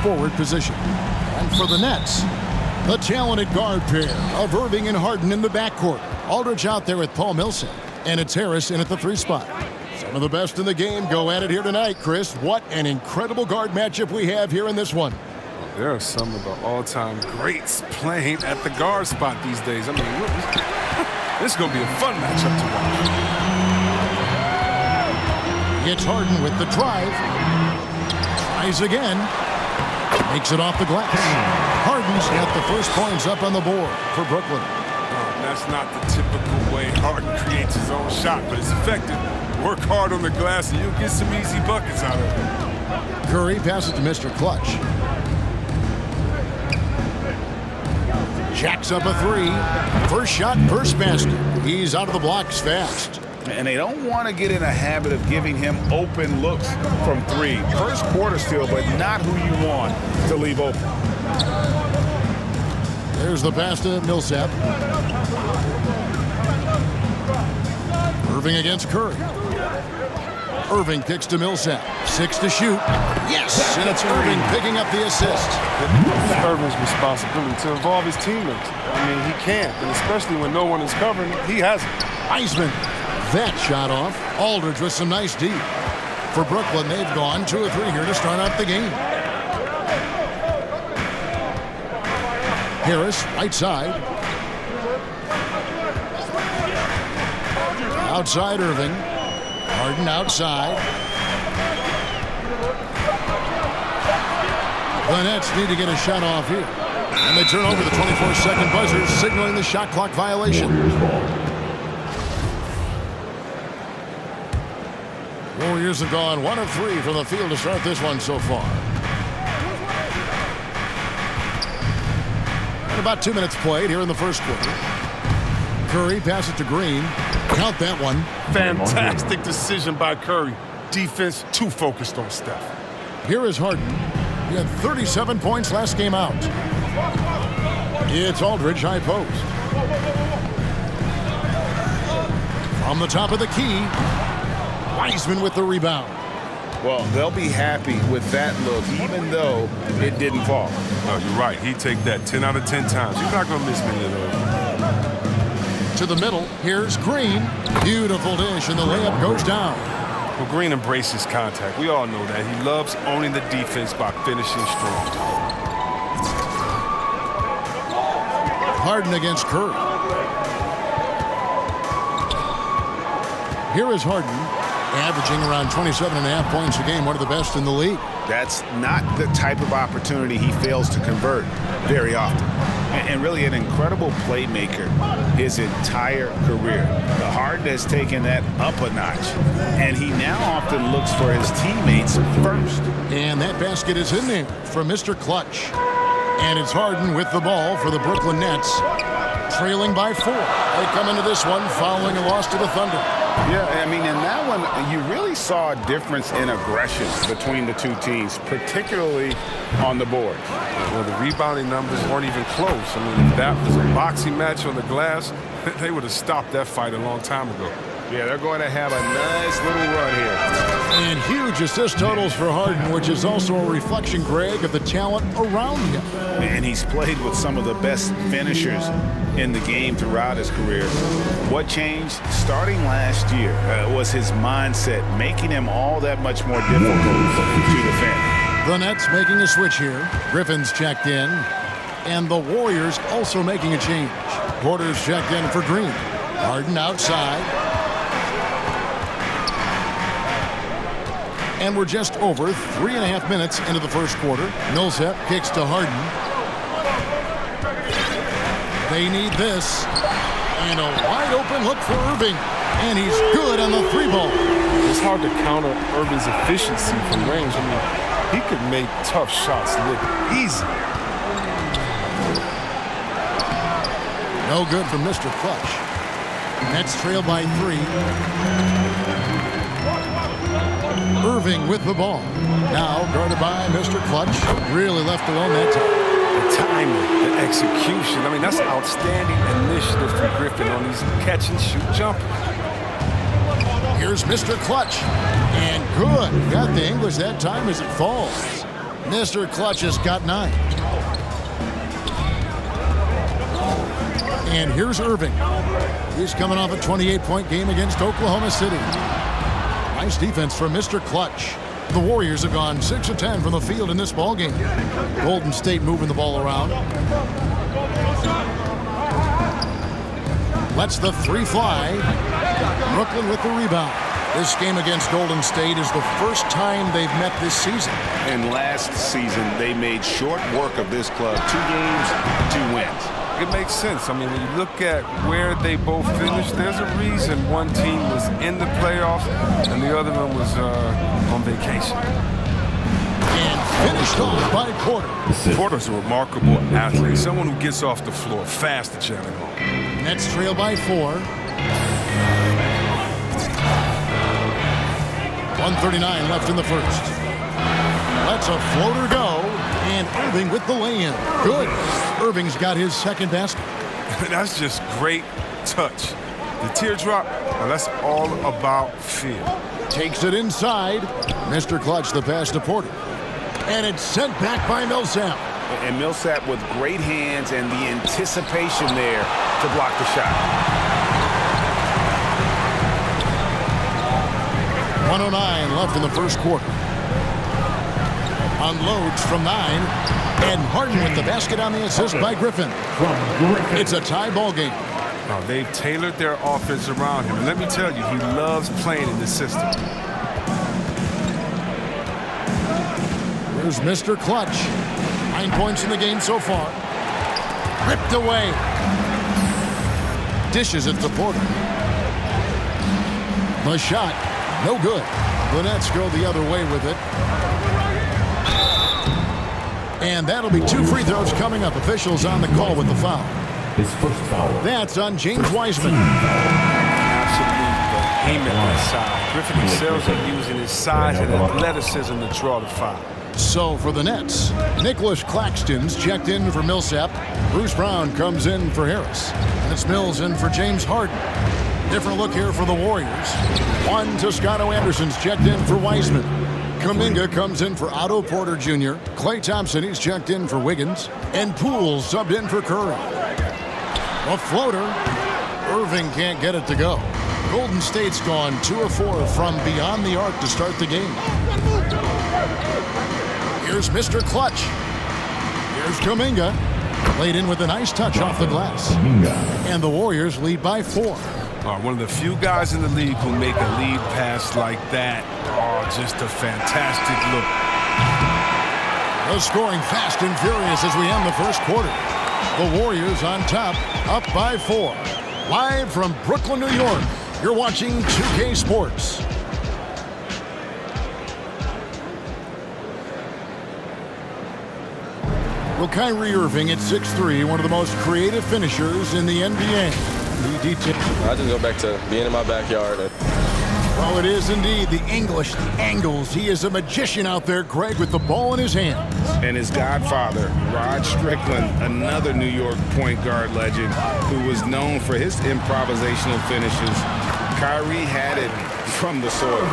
forward position. And for the Nets, the talented guard pair of Irving and Harden in the backcourt. Aldridge out there with Paul Millsap, and it's Harris in at the 3 spot. Some of the best in the game go at it here tonight, Chris. What an incredible guard matchup we have here in this one. There are some of the all-time greats playing at the guard spot these days. I mean, this is going to be a fun matchup to watch. It's Harden with the drive. Tries again. Makes it off the glass. Harden's got the first points up on the board for Brooklyn. That's not the typical way Harden creates his own shot, but it's effective. Work hard on the glass and you'll get some easy buckets out of it. Curry passes to Mr. Clutch. Jacks up a 3. First shot, first basket. He's out of the blocks fast. And they don't want to get in a habit of giving him open looks from 3. First quarter still, but not who you want to leave open. There's the pass to Millsap. Irving against Curry. Irving kicks to Millsap. 6 to shoot. Yes! And it's Irving picking up the assist. It's Irving's responsibility to involve his teammates. I mean, he can't, and especially when no one is covering, he hasn't. Eisman. That shot off. Aldridge with some nice D. For Brooklyn, they've gone 2 of 3 here to start out the game. Harris, right side. Outside Irving. Harden outside. The Nets need to get a shot off here. And they turn over the 24-second buzzer, signaling the shot clock violation. Warriors have gone 1 of 3 from the field to start this one so far. And about 2 minutes played here in the first quarter. Curry passes to Green. Count that one. Fantastic decision by Curry. Defense too focused on Steph. Here is Harden. He had 37 points last game out. It's Aldridge high post. From the top of the key, Wiseman with the rebound. Well, they'll be happy with that look, even though it didn't fall. No, you're right. He'd take that 10 out of 10 times. You're not going to miss many of those. To the middle, here's Green. Beautiful dish, and the layup goes down. Well, Green embraces contact. We all know that. He loves owning the defense by finishing strong. Harden against Curry. Here is Harden, averaging around 27.5 points a game, one of the best in the league. That's not the type of opportunity he fails to convert very often. And really an incredible playmaker his entire career. The Harden has taken that up a notch, and he now often looks for his teammates first. And that basket is in there for Mr. Clutch. And it's Harden with the ball for the Brooklyn Nets, trailing by 4. They come into this one following a loss to the Thunder. Yeah, I mean, in that one, you really saw a difference in aggression between the two teams, particularly on the board. Well, the rebounding numbers weren't even close. I mean, if that was a boxing match on the glass, they would have stopped that fight a long time ago. Yeah, they're going to have a nice little run here. And huge assist totals for Harden, which is also a reflection, Greg, of the talent around him. And he's played with some of the best finishers in the game throughout his career. What changed starting last year was his mindset, making him all that much more difficult to defend. The Nets making a switch here. Griffin's checked in. And the Warriors also making a change. Porter's checked in for Green. Harden outside. And we're just over 3.5 minutes into the first quarter. Millsap kicks to Harden. They need this. And a wide open look for Irving. And he's good on the 3-ball. It's hard to counter Irving's efficiency from range. I mean, he could make tough shots look easy. No good from Mr. Clutch. Nets trail by 3. Irving with the ball. Now guarded by Mr. Clutch. Really left alone that time. The timing, the execution. I mean, that's outstanding initiative from Griffin on these catch-and-shoot jumpers. Here's Mr. Clutch. And good. Got the English that time as it falls. Mr. Clutch has got 9. And here's Irving. He's coming off a 28-point game against Oklahoma City. Nice defense from Mr. Clutch. The Warriors have gone 6 of 10 from the field in this ballgame. Golden State moving the ball around. Lets the 3 fly. Brooklyn with the rebound. This game against Golden State is the first time they've met this season. And last season, they made short work of this club. 2 games, 2 wins. It makes sense. I mean, when you look at where they both finished, there's a reason one team was in the playoffs and the other one was on vacation. And finished off by Porter. Porter's a remarkable athlete, someone who gets off the floor fast to challenge home. Nets trail by 4. 1:39 left in the first. Lets a floater go, and Irving with the lay-in. Good. Irving's got his second basket. That's just great touch. The teardrop, well, that's all about feel. Takes it inside. Mr. Clutch, the pass to Porter. And it's sent back by Millsap. And Millsap with great hands and the anticipation there to block the shot. 1:09 left in the first quarter. Unloads from 9. And Harden with the basket on the assist by Griffin. It's a tie ball game. Now, they've tailored their offense around him. And let me tell you, he loves playing in this system. Here's Mr. Clutch. 9 points in the game so far. Ripped away. Dishes it to Porter. The shot, no good. The Nets go the other way with it. And that'll be 2 free throws coming up. Officials on the call with the foul. His first foul. That's on James Wiseman. Absolutely behemoth inside. Griffin excels at using his size and athleticism to draw the foul. So for the Nets, Nicholas Claxton's checked in for Millsap. Bruce Brown comes in for Harris. And it's Mills in for James Harden. Different look here for the Warriors. Juan Toscano Anderson's checked in for Wiseman. Kuminga comes in for Otto Porter Jr. Klay Thompson, he's checked in for Wiggins. And Poole subbed in for Curry. A floater. Irving can't get it to go. Golden State's gone 2 of 4 from beyond the arc to start the game. Here's Mr. Clutch. Here's Kuminga. Laid in with a nice touch off the glass. And the Warriors lead by 4. One of the few guys in the league who make a lead pass like that. Oh, just a fantastic look. The scoring fast and furious as we end the first quarter. The Warriors on top, up by 4. Live from Brooklyn, New York, you're watching 2K Sports. Well, Kyrie Irving at 6'3", one of the most creative finishers in the NBA. I just go back to being in my backyard. Well, it is indeed the English, the angles. He is a magician out there, Greg, with the ball in his hands. And his godfather, Rod Strickland, another New York point guard legend who was known for his improvisational finishes. Kyrie had it from the soil.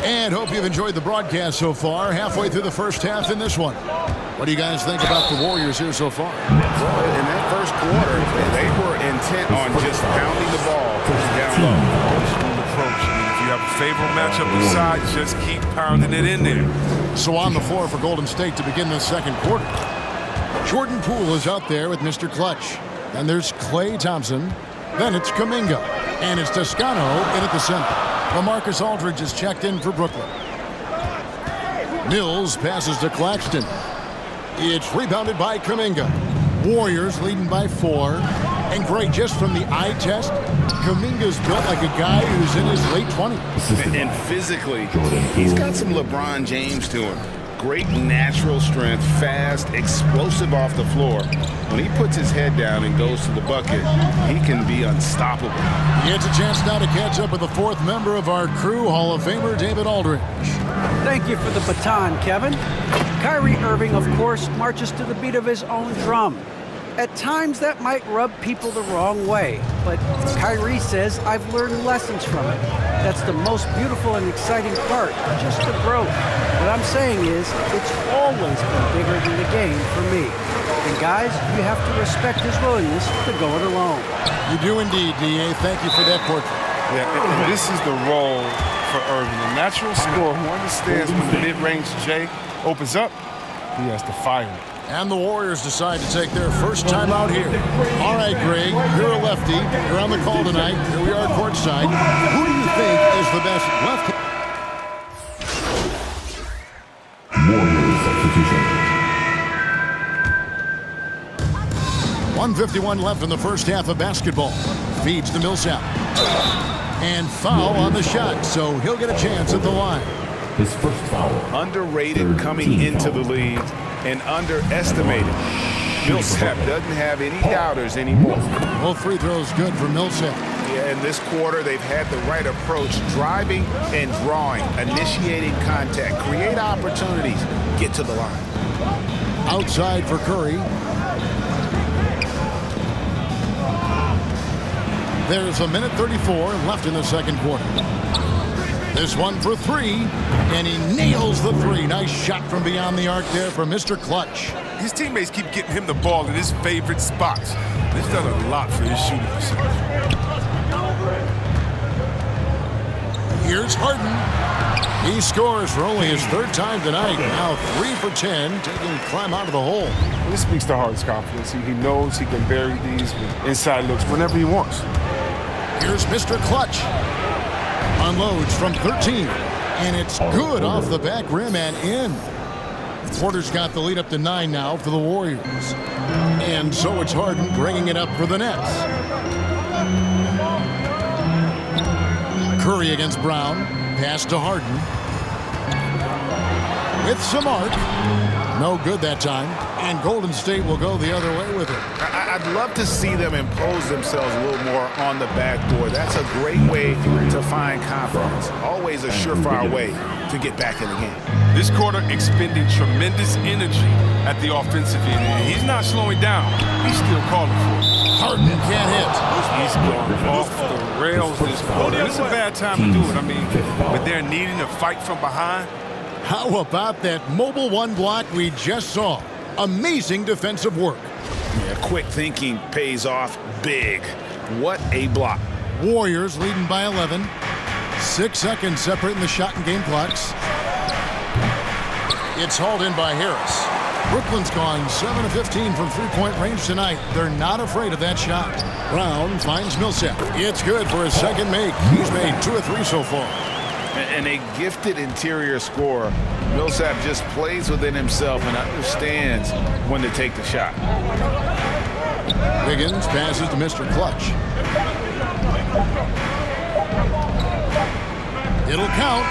And hope you've enjoyed the broadcast so far. Halfway through the first half in this one. What do you guys think about the Warriors here so far? Well, in that first quarter, they were intent on just pounding the ball down low. Old school approach. I mean, if you have a favorable matchup inside, just keep pounding it in there. So on the floor for Golden State to begin the second quarter. Jordan Poole is out there with Mr. Clutch. Then there's Klay Thompson. Then it's Kuminga. And it's Toscano in at the center. LaMarcus Aldridge is checked in for Brooklyn. Mills passes to Claxton. It's rebounded by Kuminga. Warriors leading by 4. And Greg, just from the eye test, Kuminga's built like a guy who's in his late 20s. And physically, he's got some LeBron James to him. Great natural strength, fast, explosive off the floor. When he puts his head down and goes to the bucket, he can be unstoppable. He gets a chance now to catch up with the 4th member of our crew, Hall of Famer David Aldridge. Thank you for the baton, Kevin. Kyrie Irving, of course, marches to the beat of his own drum. At times, that might rub people the wrong way, but Kyrie says I've learned lessons from it. That's the most beautiful and exciting part, just the growth. What I'm saying is, it's always been bigger than the game for me. And guys, you have to respect his willingness to go it alone. You do indeed, D.A. Thank you for that portrait. Yeah, and this is the role for Irving. A natural scorer who understands when the mid-range J opens up, he has to fire it. And the Warriors decide to take their first time out here. All right, Greg, you're a lefty. You're on the call tonight. Here we are courtside. Who do you think is the best lefty? Warriors substitution. 1:51 left in the first half of basketball. Feeds to Millsap. And foul on the shot, so he'll get a chance at the line. His first foul. Underrated coming into the league and underestimated. Millsap doesn't have any doubters anymore. Both free throws good for Millsap. Yeah, in this quarter, they've had the right approach, driving and drawing, initiating contact, create opportunities, get to the line. Outside for Curry. There's a minute 34 left in the second quarter. This one for three, and he nails the three. Nice shot from beyond the arc there for Mr. Clutch. His teammates keep getting him the ball in his favorite spots. They've done a lot for his shooting percentage. Here's Harden. He scores for only his third time tonight. Now 3 for 10, taking Clem out of the hole. This speaks to Harden's confidence. He knows he can bury these with inside looks whenever he wants. Here's Mr. Clutch. Unloads from 13, and it's good off the back rim and in. Porter's got the lead up to 9 now for the Warriors. And so it's Harden bringing it up for the Nets. Curry against Brown. Pass to Harden. With some arc. No good that time. And Golden State will go the other way with it. I'd love to see them impose themselves a little more on the backboard. That's a great way to find confidence. Always a surefire way to get back in the game. This quarter expending tremendous energy at the offensive end. And he's not slowing down. He's still calling for it. Harden can't hit. He's gone off the rails this quarter. It's a bad time to do it. I mean, but they're needing to fight from behind. How about that mobile one block we just saw? Amazing defensive work. Yeah, quick thinking pays off big. What a block. Warriors leading by 11. 6 seconds separating the shot and game clocks. It's hauled in by Harris. Brooklyn's gone 7 of 15 from three-point range tonight. They're not afraid of that shot. Brown finds Millsap. It's good for his second make. He's made 2 of 3 so far. And a gifted interior scorer. Millsap just plays within himself and understands when to take the shot. Wiggins passes to Mr. Clutch. It'll count.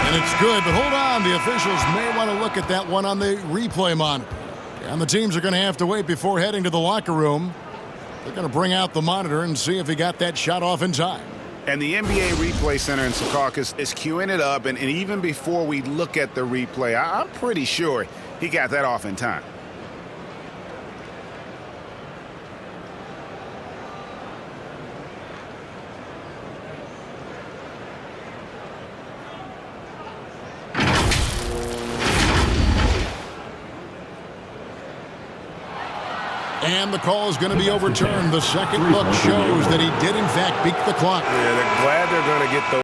And it's good, but hold on. The officials may want to look at that one on the replay monitor. And the teams are going to have to wait before heading to the locker room. They're going to bring out the monitor and see if he got that shot off in time. And the NBA Replay Center in Secaucus is queuing it up. And even before we look at the replay, I'm pretty sure he got that off in time. And the call is going to be overturned. The second look shows that he did, in fact, beat the clock. Yeah, they're glad they're going to get those.